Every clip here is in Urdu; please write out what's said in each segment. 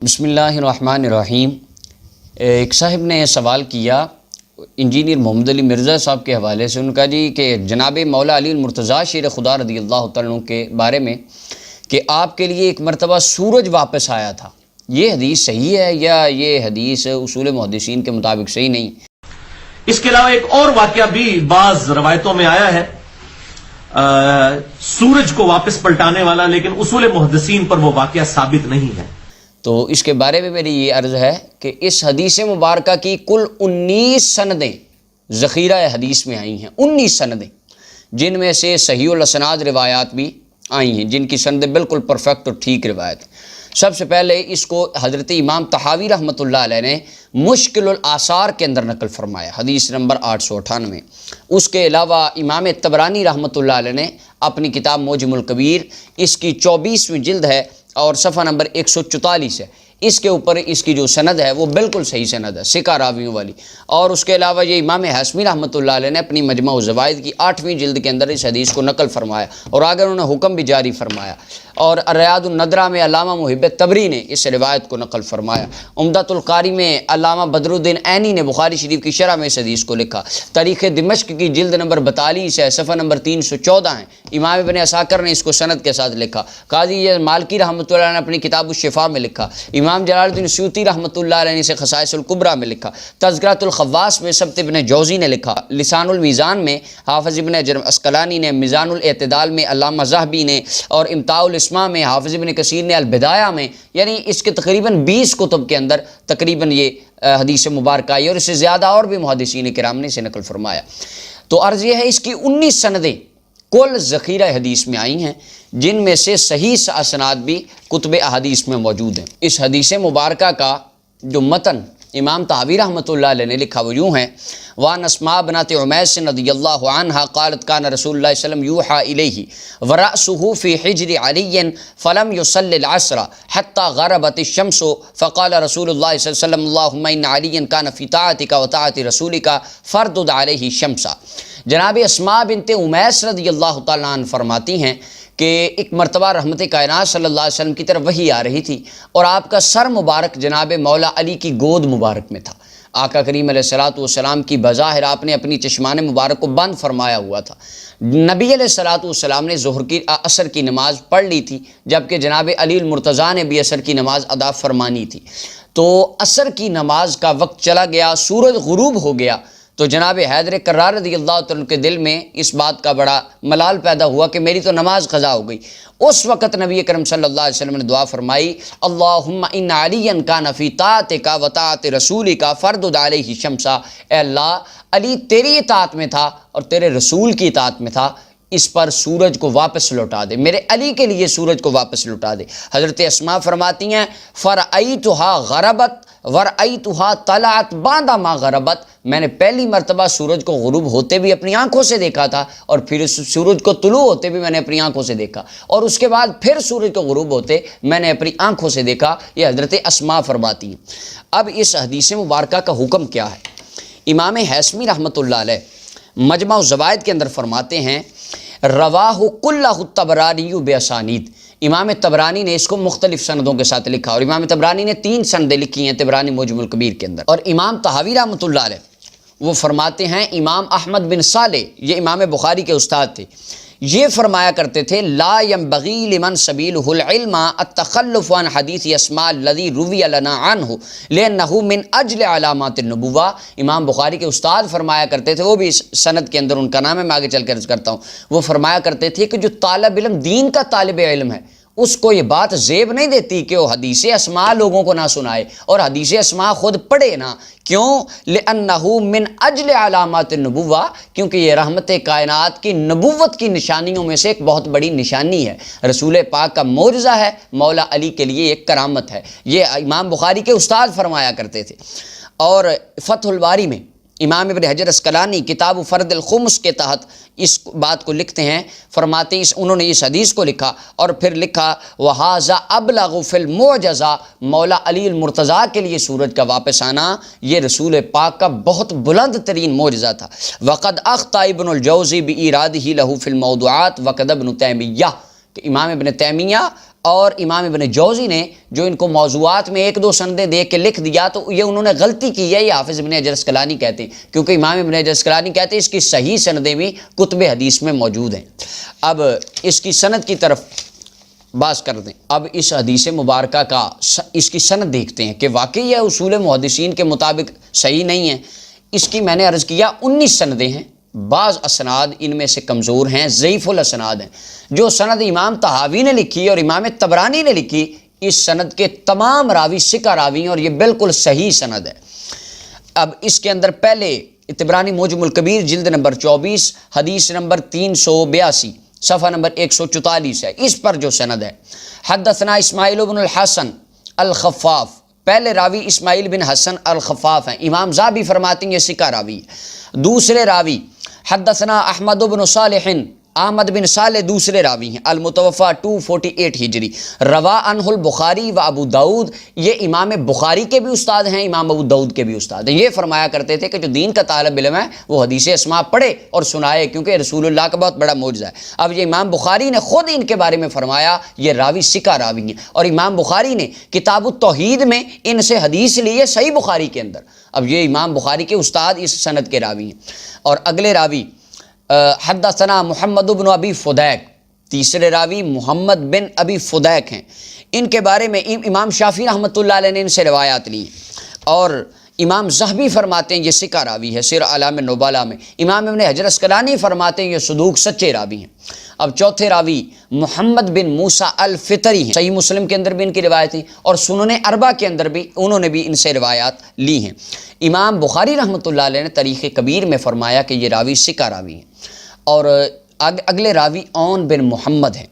بسم اللہ الرحمن الرحیم۔ ایک صاحب نے سوال کیا انجینئر محمد علی مرزا صاحب کے حوالے سے، ان کا جی کہ جناب مولا علی المرتضیٰ شیر خدا رضی اللہ تعالیٰ عنہ کے بارے میں کہ آپ کے لیے ایک مرتبہ سورج واپس آیا تھا، یہ حدیث صحیح ہے یا یہ حدیث اصول محدثین کے مطابق صحیح نہیں؟ اس کے علاوہ ایک اور واقعہ بھی بعض روایتوں میں آیا ہے سورج کو واپس پلٹانے والا، لیکن اصول محدثین پر وہ واقعہ ثابت نہیں ہے۔ تو اس کے بارے میں میری یہ عرض ہے کہ اس حدیث مبارکہ کی کل 19 سندیں ذخیرہ حدیث میں آئی ہیں، 19 سندیں، جن میں سے صحیح الاسناد روایات بھی آئی ہیں، جن کی سندیں بالکل پرفیکٹ اور ٹھیک روایت ہیں۔ سب سے پہلے اس کو حضرت امام طحاوی رحمۃ اللہ علیہ نے مشکل الاثار کے اندر نقل فرمایا، حدیث نمبر 898۔ اس کے علاوہ امام طبرانی رحمۃ اللہ علیہ نے اپنی کتاب معجم الکبیر، اس کی 24ویں جلد ہے اور صفحہ نمبر 144 ہے، اس کے اوپر اس کی جو سند ہے وہ بالکل صحیح سند ہے، ثقہ راویوں والی۔ اور اس کے علاوہ یہ امام ہاشمی رحمۃ اللہ علیہ نے اپنی مجمع الزوائد کی 8ویں جلد کے اندر اس حدیث کو نقل فرمایا اور آگے انہوں نے حکم بھی جاری فرمایا۔ اور ریاض الندرہ میں علامہ محب تبری نے اس روایت کو نقل فرمایا۔ عمدۃ القاری میں علامہ بدر الدین عینی نے بخاری شریف کی شرح میں اس حدیث کو لکھا۔ تاریخ دمشق کی جلد نمبر 42 ہے، صفحہ نمبر 314 ہے، امام ابن عساکر نے اس کو سند کے ساتھ لکھا۔ قاضی مالکی رحمۃ اللہ نے اپنی کتاب الشفاء میں لکھا۔ امام جلال الدین سیوطی رحمۃ اللہ علیہ نے اسے خصائص الکبریٰ میں لکھا۔ تذکرۃ الخواص میں سبت ابن جوزی نے لکھا۔ لسان المیزان میں حافظ ابن حجر عسقلانی نے، میزان الاعتدال میں علامہ ذہبی نے، اور امتاع الاسماء میں حافظ ابن کثیر نے، البدایہ میں، یعنی اس کے تقریباً 20 کتب کے اندر تقریباً یہ حدیث مبارکہ آئی، اور اس سے زیادہ اور بھی محدثین کرام نے اسے نقل فرمایا۔ تو عرض یہ ہے اس کی 19 سندیں کل ذخیرہ حدیث میں آئی ہیں، جن میں سے صحیح اسناد بھی کتب احادیث میں موجود ہیں۔ اس حدیث مبارکہ کا جو متن امام طحاوی رحمۃ اللہ علیہ نے لکھا وہ یوں ہے: وعن اسماء بنت عمیس رضی اللہ عنہا قالت کان رسول اللہ صلی اللہ علیہ وسلم یوحى الیہ ورأسه فی حجر علی فلم یصلی العصر حتی غربت الشمس فقال رسول اللہ صلی اللہ علیہ وسلم اللہم ان علی کان فی طاعتک وطاعت رسولک فردد علیہ الشمس۔ جناب اسماء بنت عمیس رضی اللہ تعالیٰ عنہ فرماتی ہیں کہ ایک مرتبہ رحمت کائنات صلی اللہ علیہ وسلم کی طرف وحی آ رہی تھی اور آپ کا سر مبارک جناب مولا علی کی گود مبارک میں تھا۔ آقا کریم علیہ السلام کی بظاہر آپ نے اپنی چشمان مبارک کو بند فرمایا ہوا تھا۔ نبی علیہ السلام نے عصر کی نماز پڑھ لی تھی، جبکہ جناب علی المرتضیٰ نے بھی عصر کی نماز ادا فرمانی تھی۔ تو عصر کی نماز کا وقت چلا گیا، سورج غروب ہو گیا، تو جناب حیدر کرار رضی اللہ تعالیٰ کے دل میں اس بات کا بڑا ملال پیدا ہوا کہ میری تو نماز قضا ہو گئی۔ اس وقت نبی کرم صلی اللہ علیہ وسلم نے دعا فرمائی: اللہم ان علی کان فی طاعتک وطاعت رسولک فردد علیہ الشمس۔ اے اللہ، علی تیری اطاعت میں تھا اور تیرے رسول کی اطاعت میں تھا، اس پر سورج کو واپس لوٹا دے، میرے علی کے لیے سورج کو واپس لوٹا دے۔ حضرت اسماء فرماتی ہیں فرأیتھا غربت ورأیتھا طلعت بعد ما غربت، میں نے پہلی مرتبہ سورج کو غروب ہوتے بھی اپنی آنکھوں سے دیکھا تھا اور پھر سورج کو طلوع ہوتے بھی میں نے اپنی آنکھوں سے دیکھا، اور اس کے بعد پھر سورج کو غروب ہوتے میں نے اپنی آنکھوں سے دیکھا۔ یہ حضرت اسماء فرماتی ہیں۔ اب اس حدیث مبارکہ کا حکم کیا ہے؟ امام ہاشمی رحمۃ اللہ علیہ مجمع الزوائد کے اندر فرماتے ہیں رواہ کلہ الطبرانی باسانید۔ امام طبرانی نے اس کو مختلف سندوں کے ساتھ لکھا، اور امام طبرانی نے 3 سندیں لکھی ہیں طبرانی معجم الکبیر کے اندر۔ اور امام طحاوی رحمۃ اللہ علیہ وہ فرماتے ہیں، امام احمد بن صالح یہ امام بخاری کے استاد تھے، یہ فرمایا کرتے تھے لا ينبغي لمن سبيله العلم التخلف عن حدیث اسماء الذي روی لنا عنه لانه من اجل علامات النبوہ۔ امام بخاری کے استاد فرمایا کرتے تھے، وہ بھی اس سند کے اندر ان کا نام ہے، میں آگے چل کر عرض کرتا ہوں، وہ فرمایا کرتے تھے کہ جو طالب علم دین کا طالب علم ہے اس کو یہ بات زیب نہیں دیتی کہ وہ حدیث اسماء لوگوں کو نہ سنائے اور حدیث اسماء خود پڑھے نہ۔ کیوں؟ لأنه من اجل علامات النبوہ، کیونکہ یہ رحمت کائنات کی نبوت کی نشانیوں میں سے ایک بہت بڑی نشانی ہے، رسول پاک کا معجزہ ہے، مولا علی کے لیے ایک کرامت ہے۔ یہ امام بخاری کے استاد فرمایا کرتے تھے۔ اور فتح الباری میں امام ابن حجر عسقلانی کتاب فرد الخمس کے تحت اس بات کو لکھتے ہیں، فرماتے ہیں انہوں نے اس حدیث کو لکھا اور پھر لکھا وَهَذَا أَبْلَغُ فِي الْمُعْجَزَةِ، مولا علی المرتضیٰ کے لیے سورج کا واپس آنا یہ رسول پاک کا بہت بلند ترین معجزہ تھا۔ وَقَدْ أَخْطَأَ ابن الجوزی بِإِيرَادِهِ لَهُ فِي الْمَوْضُوعَاتِ وَقَدْ ابن تیمیہ، کہ امام ابن تیمیہ اور امام ابن جوزی نے جو ان کو موضوعات میں 1-2 سندیں دے کے لکھ دیا تو یہ انہوں نے غلطی کی ہے، یہ حافظ ابن حجر اسقلانی کہتے ہیں، کیونکہ امام ابن حجر اسقلانی کہتے ہیں اس کی صحیح سندیں بھی کتب حدیث میں موجود ہیں۔ اب اس کی سند کی طرف باز کر دیں۔ اب اس حدیث مبارکہ کا اس کی سند دیکھتے ہیں کہ واقعی یہ اصول محدثین کے مطابق صحیح نہیں ہے۔ اس کی میں نے عرض کیا 19 سندیں ہیں، بعض اسناد ان میں سے کمزور ہیں، ضعیف الاسناد ہیں۔ جو سند امام طحاوی نے لکھی اور امام طبرانی نے لکھی، اس سند کے تمام راوی ثقہ راوی ہیں اور یہ بالکل صحیح سند ہے۔ اب اس کے اندر پہلے طبرانی معجم الکبیر جلد نمبر 24 حدیث نمبر 382 صفحہ نمبر 144 ہے، اس پر جو سند ہے، حدثنا اسماعیل بن الحسن الخفاف، پہلے راوی اسماعیل بن حسن الخفاف ہیں، امام ذہبی فرماتے ہیں یہ ثقہ راوی ہے۔ دوسرے راوی حدثنا احمد بن صالح، احمد بن صالح دوسرے راوی ہیں، المتوفہ 248 ہجری، روا عنہ البخاری و ابو داود، یہ امام بخاری کے بھی استاد ہیں، امام ابو داود کے بھی استاد ہیں۔ یہ فرمایا کرتے تھے کہ جو دین کا طالب علم ہے وہ حدیث اسماء پڑھے اور سنائے، کیونکہ رسول اللہ کا بہت بڑا معجزہ ہے۔ اب یہ امام بخاری نے خود ان کے بارے میں فرمایا یہ راوی ثقہ راوی ہیں، اور امام بخاری نے کتاب التوحید میں ان سے حدیث لی ہے صحیح بخاری کے اندر۔ اب یہ امام بخاری کے استاد اس سند کے راوی ہیں۔ اور اگلے راوی حدثنا محمد بن ابی فدیک، تیسرے راوی محمد بن ابی فدیک ہیں، ان کے بارے میں امام شافعی رحمۃ اللہ علیہ نے ان سے روایات لی ہیں، اور امام ذہبی فرماتے ہیں یہ ثقہ راوی ہے سیر اعلام النبلاء میں، امام ابن حجر اسقلانی فرماتے ہیں یہ صدوق سچے راوی ہیں۔ اب چوتھے راوی محمد بن موسیٰ الفطری ہیں، صحیح مسلم کے اندر بھی ان کی روایت ہیں اور سنن اربع کے اندر بھی انہوں نے بھی ان سے روایات لی ہیں۔ امام بخاری رحمۃ اللہ علیہ نے تاریخ کبیر میں فرمایا کہ یہ راوی ثقہ راوی ہیں۔ اور اگلے راوی عون بن محمد ہیں،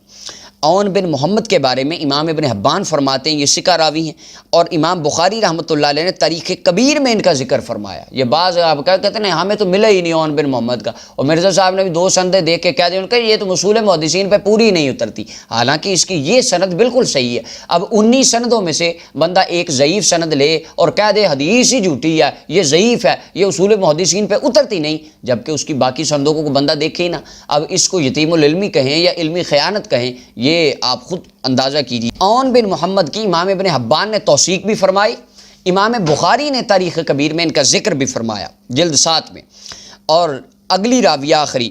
عون بن محمد کے بارے میں امام ابن حبان فرماتے ہیں یہ ثقہ راوی ہیں، اور امام بخاری رحمۃ اللہ علیہ نے تاریخ کبیر میں ان کا ذکر فرمایا۔ یہ بعض آپ کہتے ہیں ہمیں تو ملا ہی نہیں عون بن محمد کا، اور مرزا صاحب نے بھی 2 سندیں دیکھ کے کہہ دیا ان کا یہ تو اصول محدثین پہ پوری نہیں اترتی، حالانکہ اس کی یہ سند بالکل صحیح ہے۔ اب 19 سندوں میں سے بندہ ایک ضعیف سند لے اور کہہ دے حدیث ہی جھوٹی ہے، یہ ضعیف ہے، یہ اصول محدثین پہ اترتی نہیں، جبکہ اس کی باقی سندوں کو بندہ دیکھے ہی نہ۔ اب اس کو یتیم العلمی کہیں یا علمی خیانت کہیں، یہ آپ خود اندازہ کیجیے۔ عون بن محمد کی امام ابن حبان نے توثیق بھی فرمائی، امام بخاری نے تاریخ کبیر میں ان کا ذکر بھی فرمایا جلد 7 میں۔ اور اگلی راویہ آخری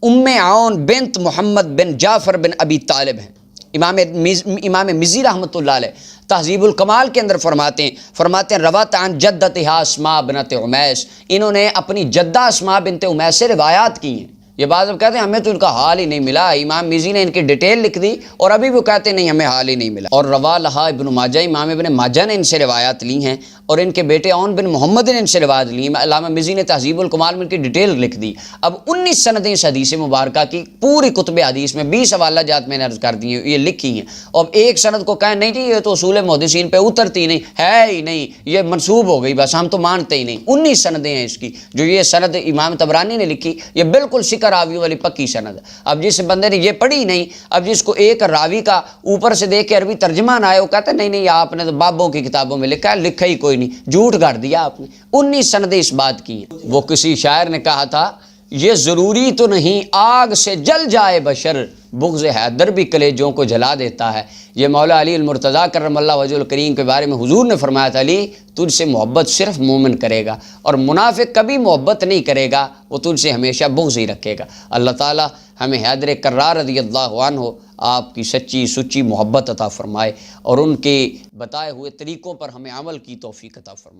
عون بنت محمد بن جعفر بن ابی طالب ہیں، امام مزی رحمۃ اللہ علیہ تہذیب الکمال کے اندر فرماتے ہیں روات عن جدتها اسماء بنت امیس، انہوں نے اپنی جدہ اسماء بنت امیس سے روایات کی ہیں۔ یہ بعض اب کہتے ہیں ہمیں تو ان کا حال ہی نہیں ملا، امام مزی نے ان کی ڈیٹیل لکھ دی اور ابھی وہ کہتے ہیں نہیں ہمیں حال ہی نہیں ملا۔ اور روا لہا ابن ماجہ، امام ابن ماجہ نے ان سے روایات لی ہیں، اور ان کے بیٹے عون بن محمد نے ان سے روایت لی ہیں۔ علامہ مزی نے تہذیب الکمال میں ان کی ڈیٹیل لکھ دی۔ اب 19 سندیں اس حدیث مبارکہ کی پوری کتب حدیث میں 20 حوالہ جات میں نے عرض کر دی ہیں، یہ لکھی ہیں۔ اور ایک سند کو کہیں نہیں جی یہ تو اصول محدثین پہ اترتی نہیں ہے ہی نہیں، یہ منسوب ہو گئی، بس ہم تو مانتے ہی نہیں۔ 19 سندیں ہیں اس کی، جو یہ سند امام طبرانی نے لکھی یہ بالکل ثقہ راویوں والی پکی سند ہے۔ اب جس بندے نے یہ پڑھی نہیں، اب جس کو ایک راوی کا اوپر سے دیکھ کے عربی ترجمہ نہ آئے، وہ کہتا ہے نہیں آپ نے تو بابوں کی کتابوں میں لکھا ہے، لکھا ہی کوئی نہیں، جھوٹ گھڑ دیا آپ نے۔ 19 سندیں اس بات کی ہیں۔ وہ کسی شاعر نے کہا تھا یہ ضروری تو نہیں آگ سے جل جائے بشر، بغض حیدر بھی کلیجوں کو جلا دیتا ہے۔ یہ مولا علی المرتضیٰ کرم اللہ وجہ الکریم کے بارے میں حضور نے فرمایا تھا علی تجھ سے محبت صرف مومن کرے گا، اور منافق کبھی محبت نہیں کرے گا، وہ تجھ سے ہمیشہ بغض ہی رکھے گا۔ اللہ تعالی ہمیں حیدر کرار رضی اللہ عنہ آپ کی سچی سچی محبت عطا فرمائے، اور ان کے بتائے ہوئے طریقوں پر ہمیں عمل کی توفیق عطا فرمائے۔